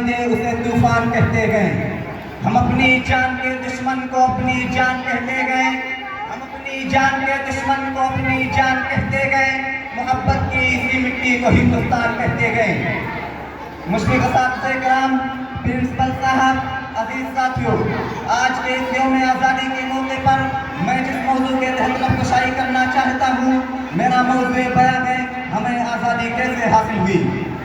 थे उसे तूफान कहते गए। हम अपनी जान के दुश्मन को अपनी जान कहते गए। हम अपनी जान के दुश्मन को अपनी जान कहते गए। मोहब्बत की इसी मिट्टी को हिंदुस्तान कहते गए। मुश्फिक साहब, प्रिंसिपल साहब, अजीज साथियों, आज के इस यौम आज़ादी के मौके पर मैं जिस मौजू के तहत नक्काशी करना चाहता हूँ, मेरा मौजू बयान है हमें आज़ादी कैसे हासिल हुई।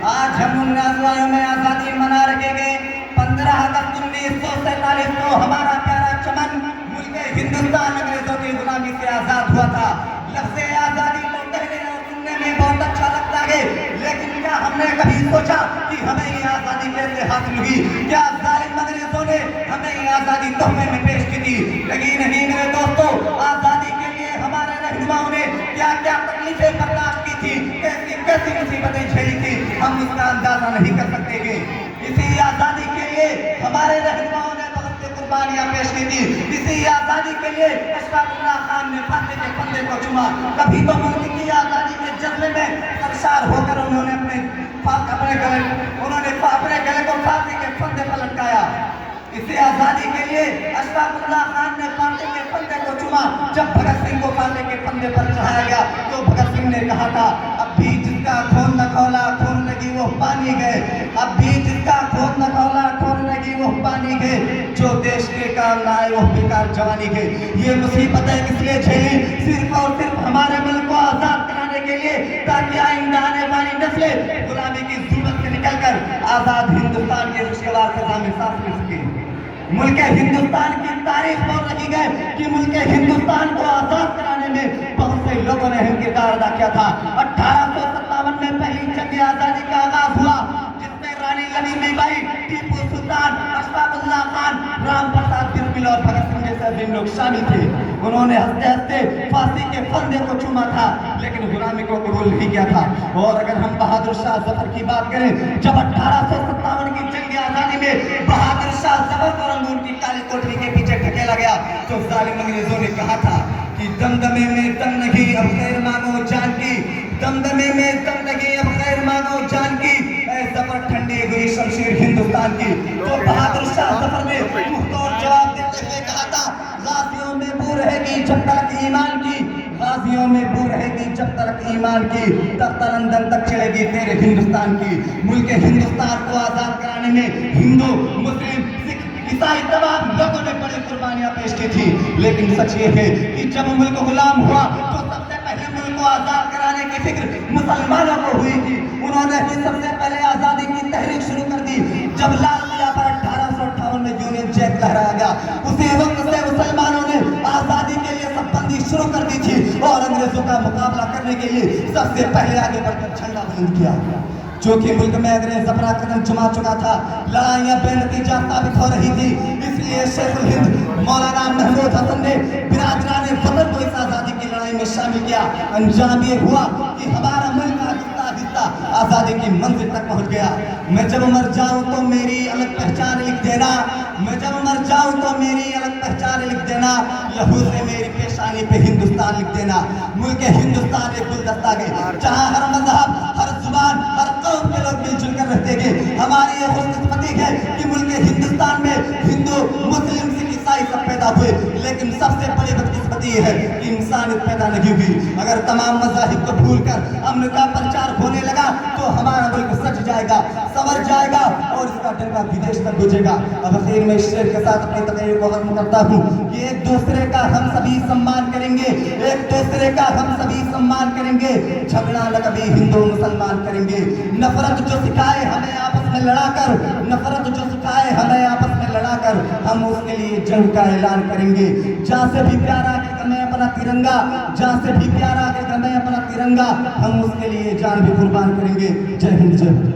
आज हम उन यौम आज़ादी मना रखेंगे 15 अगस्त 1947 को हमारा प्यारा चमन मुल्क हिंदुस्तान अंग्रेजों की गुलामी से आज़ाद हुआ था। लफ्ज़ आज़ादी तो कहने और सुनने में बहुत अच्छा लगता है, लेकिन क्या हमने कभी सोचा कि हमें ये आज़ादी कैसे हासिल हुई? क्या जालिम अंग्रेजों ने हमें ये आज़ादी तोहफे में पेश की थी? नहीं नहीं मेरे दोस्तों, आज़ादी के लिए हमारे रहनुमाओं ने क्या क्या तकलीफें बर्दाश्त की थी, कैसी कैसी मुसीबतें झेली थी, हम इसका अंदाजा नहीं कर सकते हैं। इसी आज़ादी के लिए हमारे रहनुमाओं ने बहुत सी कुर्बानियां पेश की थी। इसी आज़ादी के लिए अशफाक उल्लाह खान ने फांसी के फंदे को चुमा। कभी तो मुल्क की आज़ादी के जज्बे में सरशार होकर उन्होंने अपने गले को फांसी के फंदे पर लटकाया। इसी आज़ादी के लिए अशफाक उल्लाह खान ने फांसी के फंदे को चुमा। जब भगत सिंह को फांसी के फंदे पर चढ़ाया गया तो भगत सिंह ने कहा था, अब भी जिसका खून न खौला खून लगी वो पानी गए। अब भी जिसका खून न खौला खून लगी वो पानी गए। जो देश के काम न आए वो बेकार जवानी गए। ये मुसीबतें इसलिए झेली सिर्फ और सिर्फ हमारे मुल्क को आज़ाद कराने के लिए, ताकि आइंदा आने वाली नस्लें गुलामी की जुल्मत से निकलकर आज़ाद हिंदुस्तान के खुशगवार फ़ज़ा में सांस ले सकें। मुल्क हिंदुस्तान की तारीफ बोल रही है कि मुल्क हिंदुस्तान को आज़ाद कराने में बहुत से लोगों ने अहम किरदार अदा किया था। 1857 में पहली जंग आज़ादी का आगाज हुआ, जिसमें रानी लक्ष्मीबाई, टीपू सुल्तान, अशफाक उल्लाह खान, राम प्रसाद बिस्मिल और भगत सिंह जैसे भी लोग शामिल थे। उन्होंने हंसते हंसते फांसी के फंदे को चूमा था, लेकिन गुलामी को कबूल नहीं किया था। और अगर हम बहादुर शाह जफर की बात करें, जब 1857 की जंग आज़ादी में बहादुर शाह जफर को रंगून की काली कोठरी के पीछे ढकेला गया, तो जालिम अंग्रेजों ने कहा था कि दमदमे में दम नहीं अब खैर मांगो जान की। दमदमे में दम नहीं अब खैर मांगो जान की। जफर ठंडी हुई शमशीर हिंदुस्तान की। तो बहादुर शाह जफर ने मुंहतोड़ जवाब देते हुए कहा था, गाजियों में बू रहेगी जब तक ईमान की। गाजियों में बू रहेगी जब तक ईमान की। तख्त लंदन तक चलेगी तेरे हिंदुस्तान की। मुल्क हिंदुस्तान को आज़ाद कराने में हिंदू, मुस्लिम, सिख, ईसाई तमाम लोगों ने बड़ी कुर्बानियां पेश की थी। लेकिन सच ये है कि जब मुल्क गुलाम हुआ तो सबसे पहले मुल्क को आज़ाद कराने की फिक्र मुसलमानों को हुई थी। उन्होंने ही सबसे पहले आज़ादी की तहरीक शुरू कर दी। जब लाल किला पर 1858 में यूनियन जैक लहराया गया, उसी वक्त से मुसलमानों ने आज़ादी के लिए सबबंदी शुरू कर दी थी और अंग्रेजों का मुकाबला करने के लिए सबसे पहले आगे बढ़कर झंडा बुलंद किया। जो कि मुल्क में अंग्रेज अपना कदम जमा चुका था, लड़ाइयाँ बेनतीजा साबित हो रही थी। इसलिए शेखुल हिंद मौलाना महमूद हसन ने बिरादरान वतन को इस आज़ादी की लड़ाई में शामिल किया। अंजाम ये हुआ कि हमारा मुल्क आहिस्ता आहिस्ता आज़ादी की मंजिल तक पहुँच गया। मैं जब मर जाऊँ तो मेरी अलग पहचान लिख देना। मैं जब मर जाऊँ तो मेरी अलग पहचान लिख देना। लहू से मेरी पेशानी पे हिंदुस्तान लिख देना। मुल्क हिंदुस्तान एक गुलदस्ता है जहाँ हर मजहब, हर जुबान, हर कौम के लोग मिलजुल कर रहते हैं। हमारी ये खुशकिस्मती है कि मुल्क हिंदुस्तान में हिंदू, मुस्लिम, सिख, ईसाई सब पैदा हुए, लेकिन सबसे बड़ी बदकिस्मती है कि इंसानियत पैदा नहीं हुई। अगर तमाम मज़ाहिब को भूलकर अमन का प्रचार होने लगा तो हमारा मुल्क सज जाएगा, संवर जाएगा और इसका डंका विदेश तक गुजेगा। अब आखिर में इस शेर के साथ अपनी तकरीर को खत्म करता हूँ कि एक दूसरे का हम सभी सम्मान करेंगे, एक दूसरे का हम सभी सम्मान करेंगे। झगड़ा न कभी हिंदू मुसलमान करेंगे। नफरत जो सिखाए हमें आपस में लड़ाकर, नफरत जो सिखाए हमें आपस में लड़ाकर, हम उसके लिए जंग का ऐलान करेंगे। जहाँ से भी प्यारा के हमें अपना तिरंगा, जहाँ से भी प्यारा के हमें अपना तिरंगा, हम उसके लिए जान भी कुर्बान करेंगे। जय हिंद, जय।